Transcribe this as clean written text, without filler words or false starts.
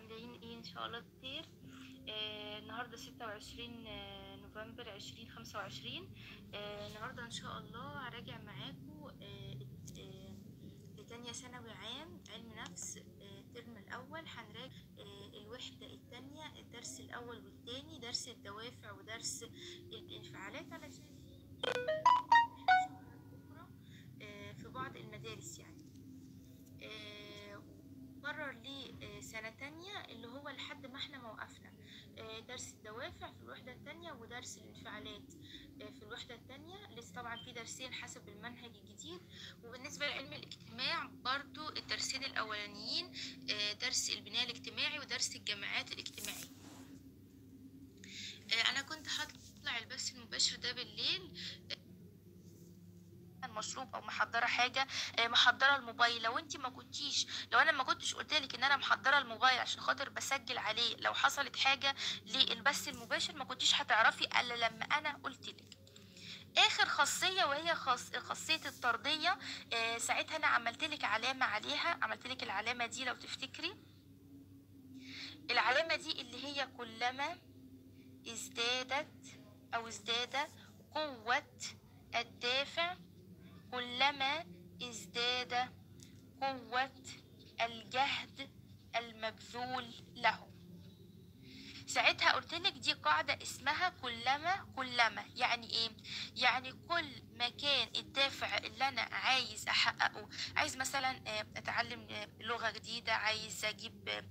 عاملين ايه؟ ان شاء الله بخير. النهارده 26 نوفمبر 2025. النهارده ان شاء الله هراجع معاكم لتانية ثانوي عام علم نفس. الترم الاول هنراجع الوحدة التانية، الدرس الاول والتاني، درس الدوافع ودرس الانفعالات، علشان بكرة في بعض المدارس يعني. قرر لي سنة تانية اللي هو لحد ما احنا موقفنا درس الدوافع في الوحدة التانية ودرس الانفعالات في الوحدة التانية. لسه طبعا في درسين حسب المنهج الجديد. وبالنسبة لعلم الاجتماع برضو الدرسين الأولانيين درس البناء الاجتماعي ودرس الجماعات الاجتماعية. أنا كنت هطلع البث المباشر ده بالليل مشروب او محضره حاجه، محضره الموبايل. لو انت ما كنتيش، لو انا ما كنتش قلت لك ان انا محضره الموبايل عشان خاطر بسجل عليه لو حصلت حاجه للبث المباشر، ما كنتيش هتعرفي الا لما انا قلت لك. اخر خاصيه وهي خاصيه الطرديه. ساعتها انا عملت لك علامه عليها، عملت لك العلامه دي لو تفتكري. العلامه دي اللي هي كلما ازدادت او ازداد قوه الدافع، كلما ازداد قوة الجهد المبذول له. ساعتها قلتلك دي قاعدة اسمها كلما يعني ايه؟ يعني كل ما كان الدافع اللي انا عايز احققه، عايز مثلا اتعلم لغة جديدة، عايز اجيب